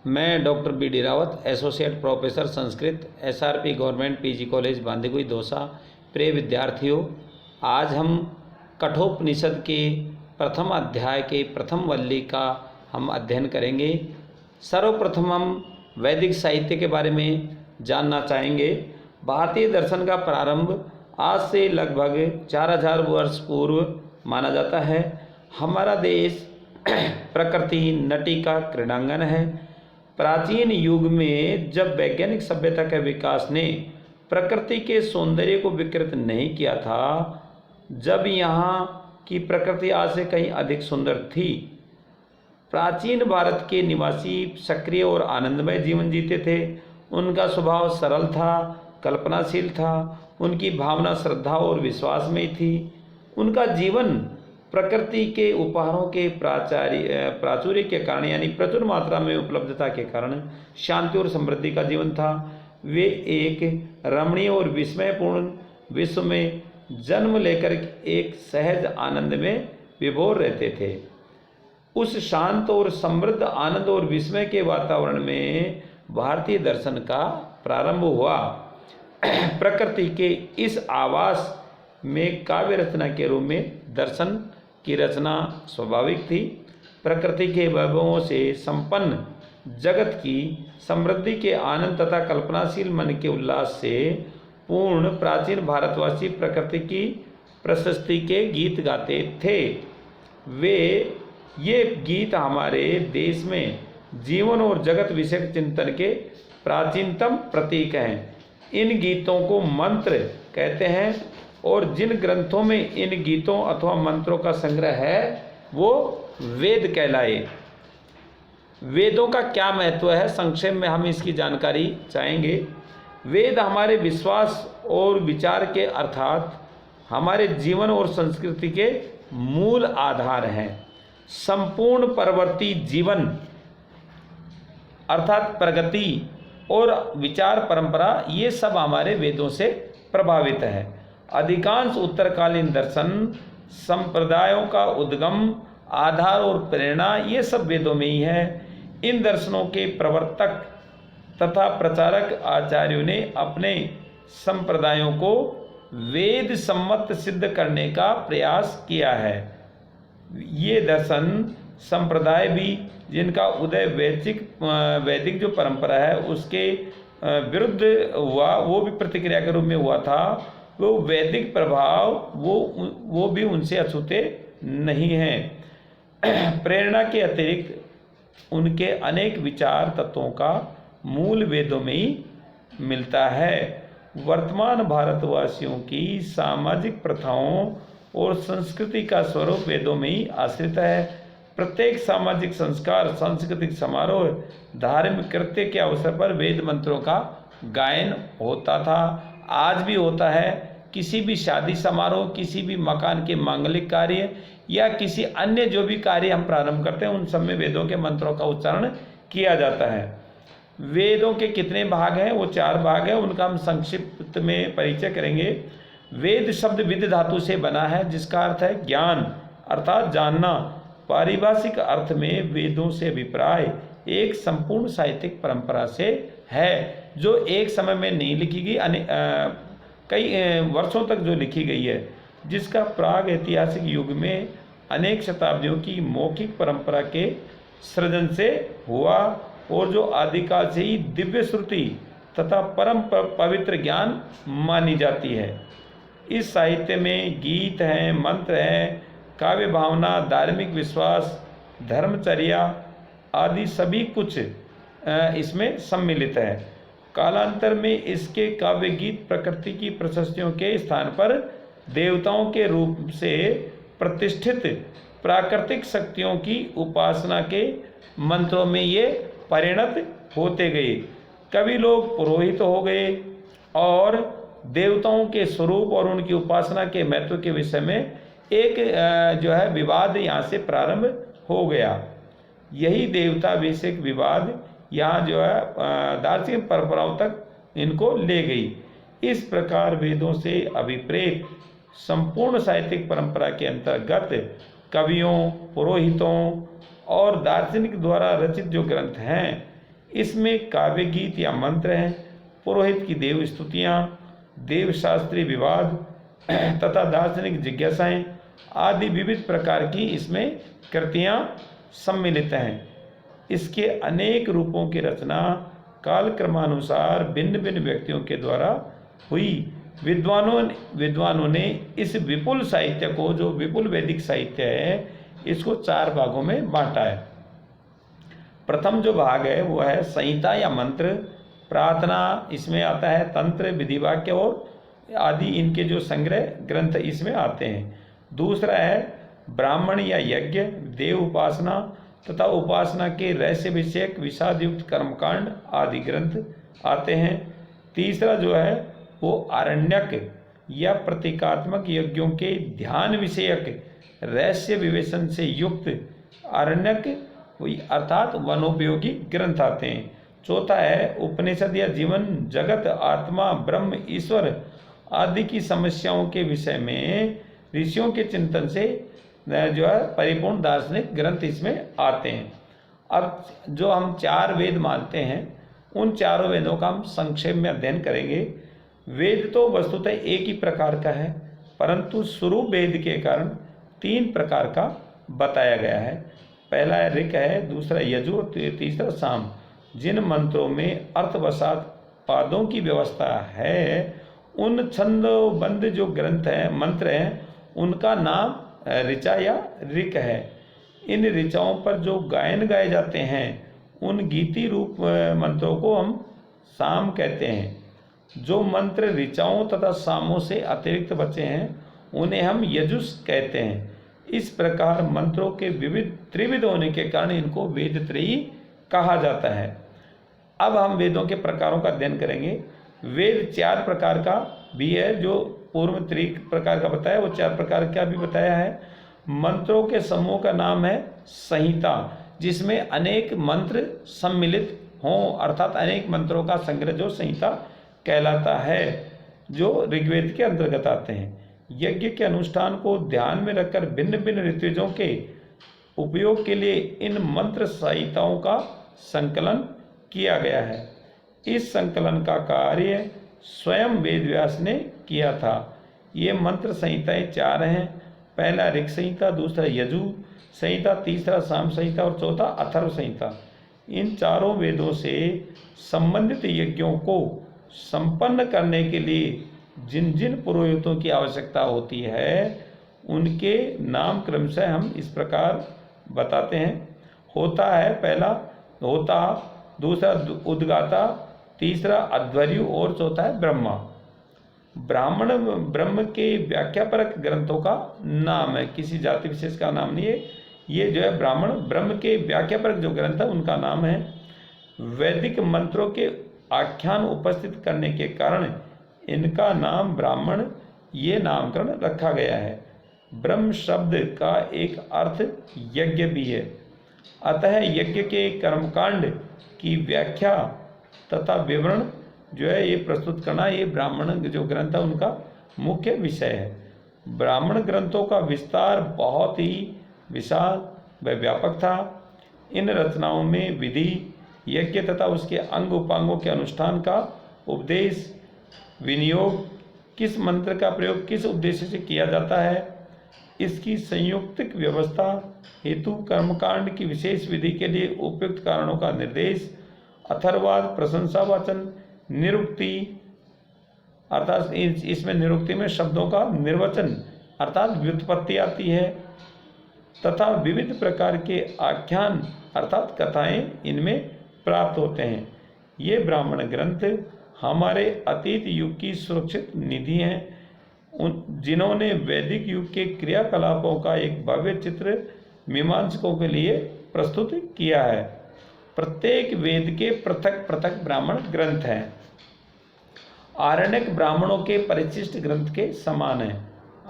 मैं doctor B D Rawat, associate professor Sanskrit, SRP government PG college Bandikui Dausa. प्रिय विद्यार्थियों, आज हम कठोपनिषद के प्रथम अध्याय के प्रथम वल्ली का हम अध्ययन करेंगे। सर्वप्रथम हम वैदिक साहित्य के बारे में जानना चाहेंगे। भारतीय दर्शन का प्रारंभ आज से लगभग 4000 वर्ष पूर्व माना जाता है। हमारा देश प्रकृति नटी का क्रीड़ांगन है। प्राचीन युग में जब वैज्ञानिक सभ्यता के विकास ने प्रकृति के सौंदर्य को विकृत नहीं किया था, जब यहाँ की प्रकृति आज से कहीं अधिक सुंदर थी, प्राचीन भारत के निवासी सक्रिय और आनंदमय जीवन जीते थे। उनका स्वभाव सरल था, कल्पनाशील था, उनकी भावना श्रद्धा और विश्वास में थी। उनका जीवन प्रकृति के उपहारों के प्राचुर्य के कारण यानी प्रचुर मात्रा में उपलब्धता के कारण शांति और समृद्धि का जीवन था। वे एक रमणीय और विस्मयपूर्ण विश्व में जन्म लेकर एक सहज आनंद में विभोर रहते थे। उस शांत और समृद्ध आनंद और विस्मय के वातावरण में भारतीय दर्शन का प्रारंभ हुआ। प्रकृति के इस आवास में काव्य रचना के रूप में दर्शन की रचना स्वाभाविक थी। प्रकृति के वैभवों से संपन्न जगत की समृद्धि के आनंद तथा कल्पनाशील मन के उल्लास से पूर्ण प्राचीन भारतवासी प्रकृति की प्रशस्ति के गीत गाते थे। ये गीत हमारे देश में जीवन और जगत विषयक चिंतन के प्राचीनतम प्रतीक हैं। इन गीतों को मंत्र कहते हैं और जिन ग्रंथों में इन गीतों अथवा मंत्रों का संग्रह है वो वेद कहलाए। वेदों का क्या महत्व है, संक्षेप में हम इसकी जानकारी चाहेंगे। वेद हमारे विश्वास और विचार के अर्थात हमारे जीवन और संस्कृति के मूल आधार हैं। संपूर्ण परवर्ती जीवन अर्थात प्रगति और विचार परंपरा ये सब हमारे वेदों से प्रभावित है। अधिकांश उत्तरकालीन दर्शन संप्रदायों का उद्गम, आधार और प्रेरणा ये सब वेदों में ही है। इन दर्शनों के प्रवर्तक तथा प्रचारक आचार्यों ने अपने संप्रदायों को वेद सम्मत सिद्ध करने का प्रयास किया है। ये दर्शन संप्रदाय भी जिनका उदय वैदिक जो परंपरा है उसके विरुद्ध हुआ, वो भी प्रतिक्रिया के रूप में हुआ था। वो वैदिक प्रभाव वो भी उनसे अछूते नहीं हैं। प्रेरणा के अतिरिक्त उनके अनेक विचार तत्वों का मूल वेदों में ही मिलता है। वर्तमान भारतवासियों की सामाजिक प्रथाओं और संस्कृति का स्वरूप वेदों में ही आश्रित है। प्रत्येक सामाजिक संस्कार, सांस्कृतिक समारोह, धार्मिक कृत्य के अवसर पर वेद मंत्रों का गायन होता था, आज भी होता है। किसी भी शादी समारोह, किसी भी मकान के मांगलिक कार्य या किसी अन्य जो भी कार्य हम प्रारंभ करते हैं उन सब में वेदों के मंत्रों का उच्चारण किया जाता है। वेदों के कितने भाग हैं? वो 4 भाग हैं, उनका हम संक्षिप्त में परिचय करेंगे। वेद शब्द विद धातु से बना है जिसका अर्थ है ज्ञान अर्थात जानना। पारिभाषिक अर्थ में वेदों से अभिप्राय एक संपूर्ण साहित्यिक परंपरा से है जो एक समय में नहीं लिखी गई, कई वर्षों तक जो लिखी गई है, जिसका प्राग ऐतिहासिक युग में अनेक शताब्दियों की मौखिक परंपरा के सृजन से हुआ और जो आदिकाल से ही दिव्य श्रुति तथा परम पवित्र ज्ञान मानी जाती है। इस साहित्य में गीत हैं, मंत्र हैं, काव्य भावना, धार्मिक विश्वास, धर्मचर्या आदि सभी कुछ इसमें सम्मिलित है। कालांतर में इसके काव्य गीत प्रकृति की प्रशस्तियों के स्थान पर देवताओं के रूप से प्रतिष्ठित प्राकृतिक शक्तियों की उपासना के मंत्रों में ये परिणत होते गए। कभी लोग पुरोहित हो गए और देवताओं के स्वरूप और उनकी उपासना के महत्व के विषय में एक जो है विवाद यहाँ से प्रारंभ हो गया। यही देवता विषयक विवाद यहाँ जो है दार्शनिक परंपराओं तक इनको ले गई। इस प्रकार वेदों से अभिप्रेत संपूर्ण साहित्यिक परंपरा के अंतर्गत कवियों, पुरोहितों और दार्शनिक द्वारा रचित जो ग्रंथ हैं, इसमें काव्य गीत या मंत्र हैं, पुरोहित की देव स्तुतियाँ, देवशास्त्रीय विवाद तथा दार्शनिक जिज्ञासाएं आदि विविध प्रकार की इसमें कृतियाँ सम्मिलित हैं। इसके अनेक रूपों की रचना कालक्रमानुसार भिन्न भिन्न व्यक्तियों के द्वारा हुई। विद्वानों ने इस विपुल साहित्य को, जो विपुल वैदिक साहित्य है, इसको 4 भागों में बांटा है। प्रथम जो भाग है वो है संहिता या मंत्र, प्रार्थना इसमें आता है, तंत्र, विधि वाक्य और आदि इनके जो संग्रह ग्रंथ इसमें आते हैं। दूसरा है ब्राह्मण या यज्ञ, देव उपासना तथा उपासना के रहस्य विषयक विषादयुक्त कर्मकांड आदि ग्रंथ आते हैं। तीसरा जो है वो आरण्यक या प्रतीकात्मक यज्ञों के ध्यान विषयक रहस्य विवेचन से युक्त आरण्यक अर्थात वनोपयोगी ग्रंथ आते हैं। चौथा है उपनिषद या जीवन, जगत, आत्मा, ब्रह्म, ईश्वर आदि की समस्याओं के विषय में ऋषियों के चिंतन से जो है परिपूर्ण दार्शनिक ग्रंथ इसमें आते हैं। अब जो हम 4 वेद मानते हैं, उन चारों वेदों का हम संक्षेप में अध्ययन करेंगे। वेद तो वस्तुतः एक ही प्रकार का है, परंतु स्वरूप वेद के कारण 3 प्रकार का बताया गया है। पहला है ऋक है, दूसरा यजु और तीसरा साम। जिन मंत्रों में अर्थवशात पादों की व्यवस्था है, उन छंदोबद्ध जो ग्रंथ हैं, मंत्र हैं, उनका नाम ऋचा या ऋक है। इन ऋचाओं पर जो गायन गाए जाते हैं, उन गीति रूप मंत्रों को हम साम कहते हैं। जो मंत्र ऋचाओं तथा सामों से अतिरिक्त बचे हैं, उन्हें हम यजुस कहते हैं। इस प्रकार मंत्रों के विविध त्रिविध होने के कारण इनको वेद त्रयी कहा जाता है। अब हम वेदों के प्रकारों का अध्ययन करेंगे। वेद 4 प्रकार का भी है, जो पूर्व में 3 प्रकार का बताया, वो 4 प्रकार का भी बताया है। मंत्रों के समूह का नाम है संहिता, जिसमें अनेक मंत्र सम्मिलित हों, अर्थात अनेक मंत्रों का संग्रह जो संहिता कहलाता है, जो ऋग्वेद के अंतर्गत आते हैं। यज्ञ के अनुष्ठान को ध्यान में रखकर भिन्न भिन्न ऋतुजों के उपयोग के लिए इन मंत्र संहिताओं का संकलन किया गया है। इस संकलन का कार्य स्वयं वेदव्यास ने किया था। ये मंत्र संहिताएं 4 हैं। पहला ऋक संहिता, दूसरा यजु संहिता, तीसरा साम संहिता और चौथा अथर्व संहिता। इन चारों वेदों से संबंधित यज्ञों को संपन्न करने के लिए जिन जिन पुरोहितों की आवश्यकता होती है, उनके नाम क्रमशः हम इस प्रकार बताते हैं। होता है पहला होता, दूसरा उद्गाता, तीसरा अध्वर्यु और चौथा है ब्रह्मा। ब्राह्मण ब्रह्म के व्याख्यापरक ग्रंथों का नाम है, किसी जाति विशेष का नाम नहीं है। ये जो है ब्राह्मण ब्रह्म के व्याख्यापरक जो ग्रंथ है उनका नाम है। वैदिक मंत्रों के आख्यान उपस्थित करने के कारण इनका नाम ब्राह्मण ये नामकरण रखा गया है। ब्रह्म शब्द का एक अर्थ यज्ञ भी है, अतः यज्ञ के कर्मकांड की व्याख्या तथा विवरण जो है ये प्रस्तुत करना, ये ब्राह्मण जो ग्रंथ है उनका मुख्य विषय है। ब्राह्मण ग्रंथों का विस्तार बहुत ही विशाल व व्यापक था। इन रचनाओं में विधि, यज्ञ तथा उसके अंग उपांगों के अनुष्ठान का उपदेश, विनियोग, किस मंत्र का प्रयोग किस उद्देश्य से किया जाता है, इसकी संयुक्तिक व्यवस्था हेतु कर्मकांड की विशेष विधि के लिए उपयुक्त कारणों का निर्देश, अथर्वाद, प्रशंसावाचन, निरुक्ति अर्थात इसमें निरुक्ति में शब्दों का निर्वचन अर्थात व्युत्पत्ति आती है, तथा विविध प्रकार के आख्यान अर्थात कथाएं इनमें प्राप्त होते हैं। ये ब्राह्मण ग्रंथ हमारे अतीत युग की सुरक्षित निधि हैं, जिन्होंने वैदिक युग के क्रियाकलापों का एक भव्य चित्र मीमांसकों के लिए प्रस्तुत किया है। प्रत्येक वेद के पृथक पृथक ब्राह्मण ग्रंथ हैं। आरण्यक ब्राह्मणों के परिशिष्ट ग्रंथ के समान है।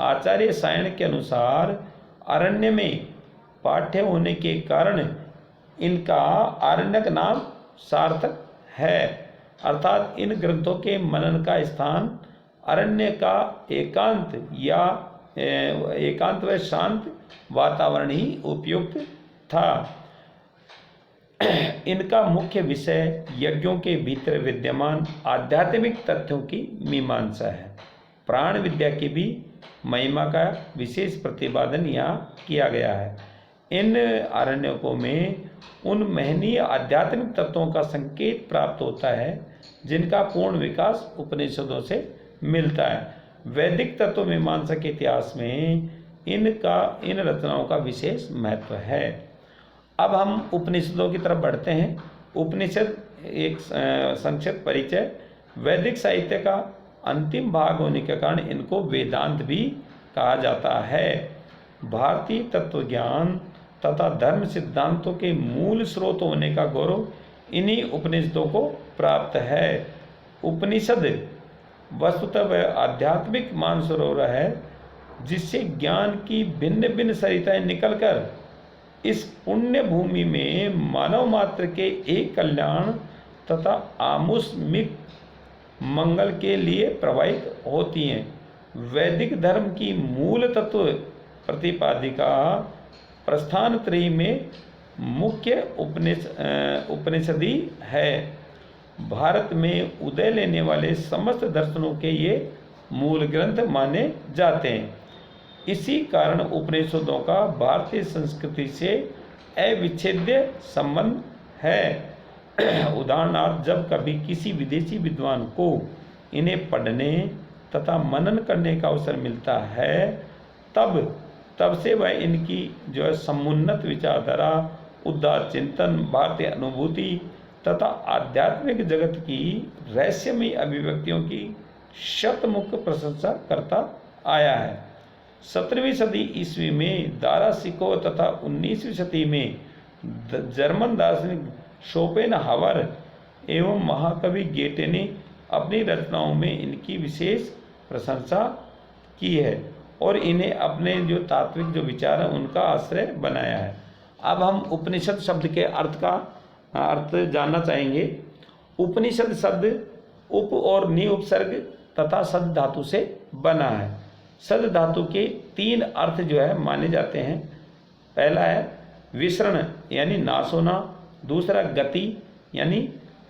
आचार्य सायण के अनुसार अरण्य में पाठ्य होने के कारण इनका आरण्यक नाम सार्थक है, अर्थात इन ग्रंथों के मनन का स्थान अरण्य का एकांत व शांत वातावरण ही उपयुक्त था। इनका मुख्य विषय यज्ञों के भीतर विद्यमान आध्यात्मिक तथ्यों की मीमांसा है। प्राण विद्या की भी महिमा का विशेष प्रतिपादन यहाँ किया गया है। इन आरण्यकों में उन महनीय आध्यात्मिक तत्वों का संकेत प्राप्त होता है जिनका पूर्ण विकास उपनिषदों से मिलता है। वैदिक तत्व मीमांसा के इतिहास में इन रचनाओं का विशेष महत्व है। अब हम उपनिषदों की तरफ बढ़ते हैं। उपनिषद एक संक्षिप्त परिचय। वैदिक साहित्य का अंतिम भाग होने के कारण इनको वेदांत भी कहा जाता है। भारतीय तत्वज्ञान तथा धर्म सिद्धांतों के मूल स्रोत होने का गौरव इन्हीं उपनिषदों को प्राप्त है। उपनिषद वस्तुतः वह आध्यात्मिक मानसरोवर है जिससे ज्ञान की भिन्न भिन्न सरिताएं निकलकर इस पुण्य भूमि में मानव मात्र के एक कल्याण तथा आमुष्मिक मंगल के लिए प्रवाहित होती हैं। वैदिक धर्म की मूल तत्व प्रतिपादिका प्रस्थान त्रयी में मुख्य उपनिषदी है। भारत में उदय लेने वाले समस्त दर्शनों के ये मूल ग्रंथ माने जाते हैं। इसी कारण उपनिषदों का भारतीय संस्कृति से अविच्छेद्य संबंध है। उदाहरणार्थ, जब कभी किसी विदेशी विद्वान को इन्हें पढ़ने तथा मनन करने का अवसर मिलता है तब से वह इनकी जो है समुन्नत विचारधारा, उदार चिंतन, भारतीय अनुभूति तथा आध्यात्मिक जगत की रहस्यमयी अभिव्यक्तियों की शतमुख प्रशंसा करता आया है। 17वीं सदी ईस्वी में दारासिको तथा 19वीं सदी में जर्मन दार्शनिक शोपेनहावर एवं महाकवि गेटे ने अपनी रचनाओं में इनकी विशेष प्रशंसा की है और इन्हें अपने जो तात्विक जो विचार है उनका आश्रय बनाया है। अब हम उपनिषद शब्द के अर्थ जानना चाहेंगे। उपनिषद शब्द उप और नि उपसर्ग तथा सद धातु से बना है। सद धातु के 3 अर्थ जो है माने जाते हैं। पहला है विसरण यानी नाश होना, दूसरा गति यानी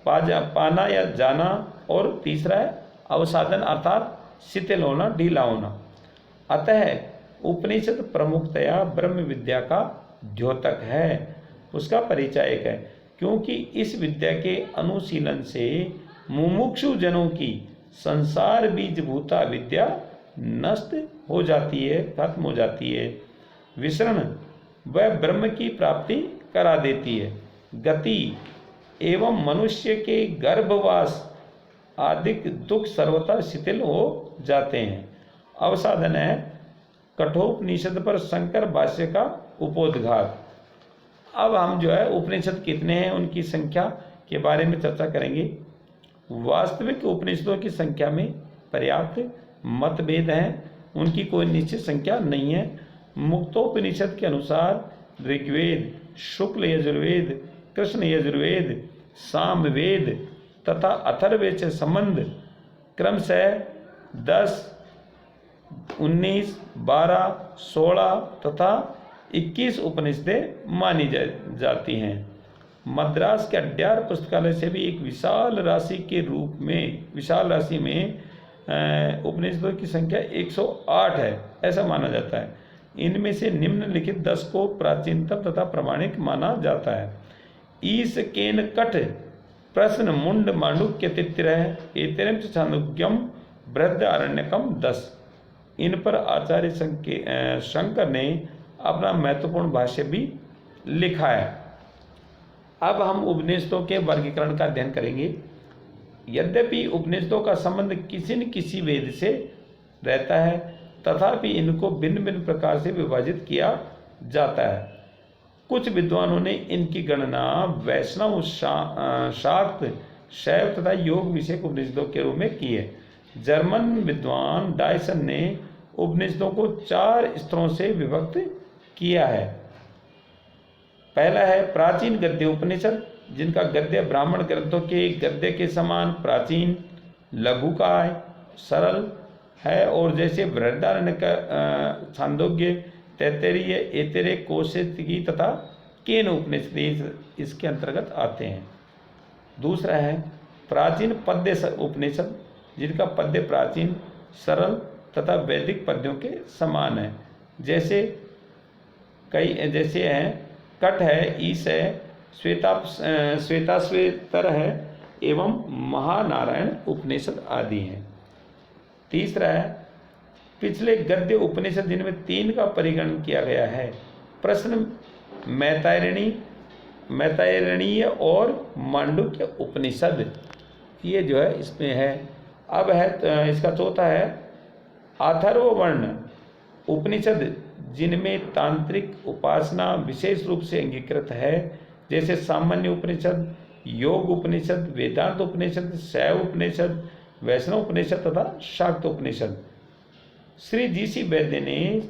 पाना या जाना, और तीसरा है अवसादन अर्थात शिथिल होना, ढीला होना। अतः उपनिषद प्रमुखतया ब्रह्म विद्या का द्योतक है, उसका परिचायक है, क्योंकि इस विद्या के अनुशीलन से मुमुक्षु जनों की संसार बीजभूता विद्या नष्ट हो जाती है, खत्म हो जाती है। विसरण वह ब्रह्म की प्राप्ति करा देती है। गति एवं मनुष्य के गर्भवास आदि दुख सर्वथा शिथिल हो जाते हैं। अवसाधन है कठोपनिषद पर शंकर भाष्य का उपोद्घात। अब हम जो है उपनिषद कितने हैं उनकी संख्या के बारे में चर्चा करेंगे। वास्तविक उपनिषदों की संख्या में पर्याप्त मतभेद हैं, उनकी कोई निश्चित संख्या नहीं है। मुक्तोपनिषद के अनुसार ऋग्वेद, शुक्ल यजुर्वेद, कृष्ण यजुर्वेद, सामवेद तथा अथर्ववेद से संबंध क्रमशः 10, 19, 12, 16 तथा 21 उपनिषदें मानी जाती हैं। मद्रास के अड्यार पुस्तकालय से भी एक विशाल राशि में उपनिषदों की संख्या 108 है, ऐसा माना जाता है। इनमें से निम्नलिखित 10 को प्राचीनतम तथा प्रमाणिक माना जाता है। ईस केन कठ प्रश्न मुंड मांडुक्य तित्रह एतरम छांदोग्यम बृहदारण्यकम 10। इन पर आचार्य शंकर ने अपना महत्वपूर्ण भाष्य भी लिखा है। अब हम उपनिषदों के वर्गीकरण का अध्ययन करेंगे। यद्यपि उपनिषदों का संबंध किसी न किसी वेद से रहता है, तथापि इनको भिन्न भिन्न प्रकार से विभाजित किया जाता है। कुछ विद्वानों ने इनकी गणना वैष्णव, शाक्त, शैव तथा योग विषयक उपनिषदों के रूप में की है। जर्मन विद्वान डायसन ने उपनिषदों को 4 स्तरों से विभक्त किया है। पहला है प्राचीन गद्य उपनिषद, जिनका गद्य ब्राह्मण ग्रंथों के गद्य के समान प्राचीन, लघुकाय, सरल है और जैसे बृहदारण्यक, छांदोग्य, तैत्तरीय, ऐतरेय, कौशिकी तथा केन उपनिषद इसके अंतर्गत आते हैं। दूसरा है प्राचीन पद्य उपनिषद, जिनका पद्य प्राचीन, सरल तथा वैदिक पद्यों के समान है। जैसे हैं कट है, ईश है, श्वेताश्वेतर है एवं महानारायण उपनिषद आदि हैं। तीसरा है पिछले गद्य उपनिषद, जिनमें 3 का परिगणन किया गया है। प्रश्न मैत्रेयीय और मांडुक्य उपनिषद, ये जो है इसमें है। अब है इसका चौथा है अथर्ववर्ण उपनिषद, जिनमें तांत्रिक उपासना विशेष रूप से अंगीकृत है। जैसे सामान्य उपनिषद, योग उपनिषद, वेदांत उपनिषद, शैव उपनिषद, वैष्णव उपनिषद तथा शाक्त उपनिषद। श्री जी.सी. वैद्य ने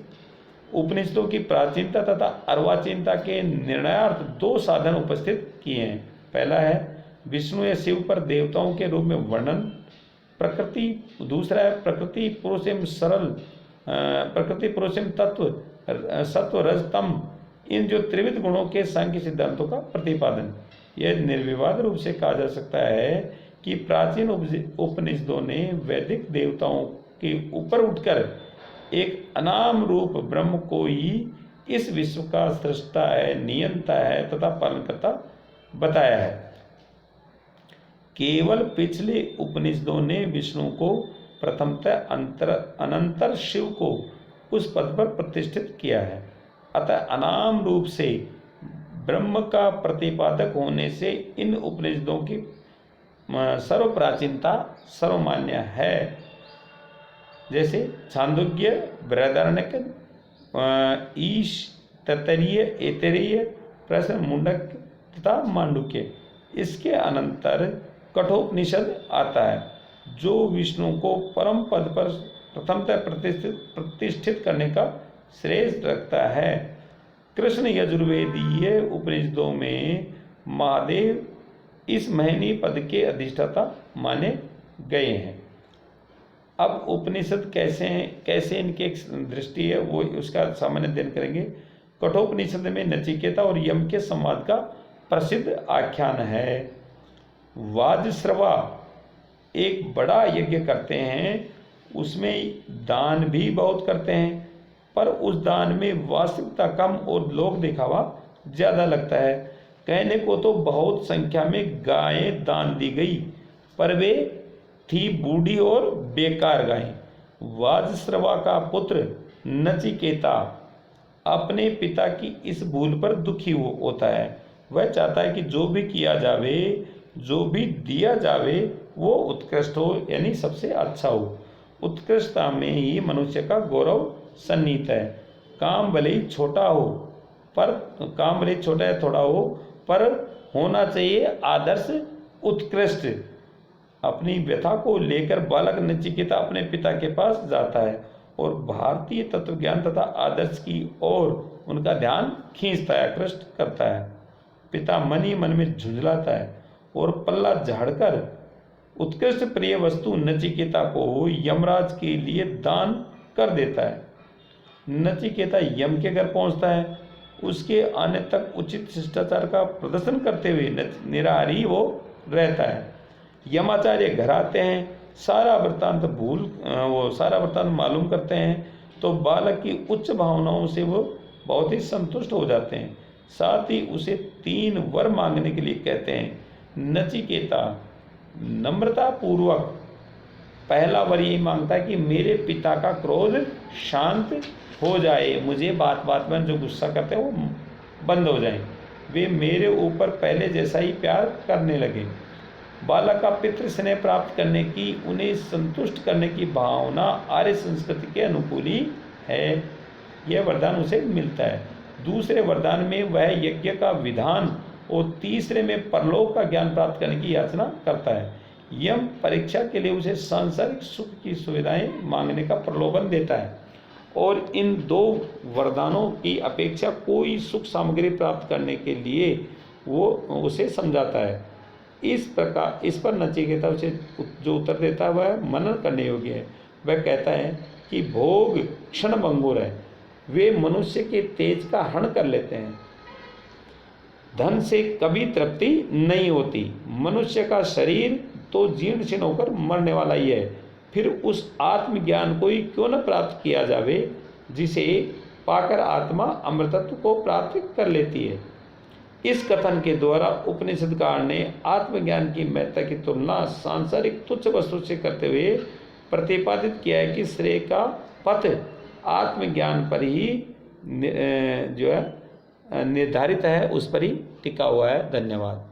उपनिषदों की प्राचीनता तथा अर्वाचीनता के निर्णयार्थ 2 साधन उपस्थित किए हैं। पहला है विष्णु या शिव पर देवताओं के रूप में वर्णन, प्रकृति। दूसरा है प्रकृति पुरुष एवं तत्व सत्व रज तम, इन जो त्रिविध गुणों के सांख्य सिद्धांतों का प्रतिपादन। यह निर्विवाद रूप से कहा जा सकता है कि प्राचीन उपनिषदों ने वैदिक देवताओं के ऊपर उठकर एक अनाम रूप ब्रह्म को ही इस विश्व का सृष्टा है, नियंता है तथा पालनकर्ता बताया है। केवल पिछले उपनिषदों ने विष्णु को प्रथमतः अनंतर शिव को उस पद पर प्रतिष्ठित किया है। अतः अनाम रूप से ब्रह्म का प्रतिपादक होने से इन उपनिषदों की सर्व प्राचीनता सर्वमान्य है। जैसे छांदोग्य, बृहदारण्यक, ईश, तैत्तिरीय, ऐतरेय, प्रश्न, मुंडक तथा मांडुक्य। इसके अनंतर कठोपनिषद आता है, जो विष्णु को परम पद पर प्रथमतः प्रतिष्ठित करने का श्रेष्ठ रखता है। कृष्ण यजुर्वेदीय उपनिषदों में महादेव इस महीनी पद के अधिष्ठाता माने गए हैं। अब उपनिषद कैसे इनकी एक दृष्टि है वो उसका सामान्य अध्ययन करेंगे। कठोपनिषद में नचिकेता और यम के संवाद का प्रसिद्ध आख्यान है। वाजश्रवा एक बड़ा यज्ञ करते हैं, उसमें दान भी बहुत करते हैं, पर उस दान में वास्तविकता कम और लोक दिखावा ज़्यादा लगता है। कहने को तो बहुत संख्या में गायें दान दी गई, पर वे थी बूढ़ी और बेकार गायें। वाजश्रवा का पुत्र नचिकेता अपने पिता की इस भूल पर दुखी होता है। वह चाहता है कि जो भी किया जावे, जो भी दिया जावे, वो उत्कृष्ट हो, यानी सबसे अच्छा हो। उत्कृष्टता में ही मनुष्य का गौरव सन्निहित है। काम भले ही छोटा या थोड़ा हो, पर होना चाहिए आदर्श उत्कृष्ट। अपनी व्यथा को लेकर बालक नचिकेता अपने पिता के पास जाता है और भारतीय तत्वज्ञान तथा आदर्श की ओर उनका ध्यान खींचता है, आकृष्ट करता है। पिता मन ही मन में झुंझलाता है और पल्ला झाड़कर उत्कृष्ट प्रिय वस्तु नचिकेता को यमराज के लिए दान कर देता है। नचिकेता यम के घर पहुंचता है। उसके आने तक उचित शिष्टाचार का प्रदर्शन करते हुए निराहारी वो रहता है। यमाचार्य घर आते हैं, सारा वृत्तांत मालूम करते हैं, तो बालक की उच्च भावनाओं से वो बहुत ही संतुष्ट हो जाते हैं। साथ ही उसे 3 वर मांगने के लिए कहते हैं। नचिकेता नम्रता पूर्वक पहला वर यही मांगता है कि मेरे पिता का क्रोध शांत हो जाए, मुझे बात बात में जो गुस्सा करते हैं वो बंद हो जाए, वे मेरे ऊपर पहले जैसा ही प्यार करने लगे। बालक का पितृ स्नेह प्राप्त करने की, उन्हें संतुष्ट करने की भावना आर्य संस्कृति के अनुकूल ही है। यह वरदान उसे मिलता है। दूसरे वरदान में वह यज्ञ का विधान और तीसरे में परलोक का ज्ञान प्राप्त करने की याचना करता है। यम परीक्षा के लिए उसे सांसारिक सुख की सुविधाएं मांगने का प्रलोभन देता है और इन 2 वरदानों की अपेक्षा कोई सुख सामग्री प्राप्त करने के लिए वो उसे समझाता है। इस पर नचिकेता उसे जो उत्तर देता है वह मनन करने योग्य है। वह कहता है कि भोग क्षण भंगुर है, वे मनुष्य के तेज का हरण कर लेते हैं। धन से कभी तृप्ति नहीं होती। मनुष्य का शरीर तो जीर्ण शीर्ण होकर मरने वाला ही है, फिर उस आत्मज्ञान को ही क्यों न प्राप्त किया जावे जिसे पाकर आत्मा अमृतत्व को प्राप्त कर लेती है। इस कथन के द्वारा उपनिषदकार ने आत्मज्ञान की महत्ता की तुलना सांसारिक तुच्छ वस्तु से करते हुए प्रतिपादित किया है कि श्रेय का पथ आत्मज्ञान पर ही जो है निर्धारित है, उस पर ही टिका हुआ है। धन्यवाद।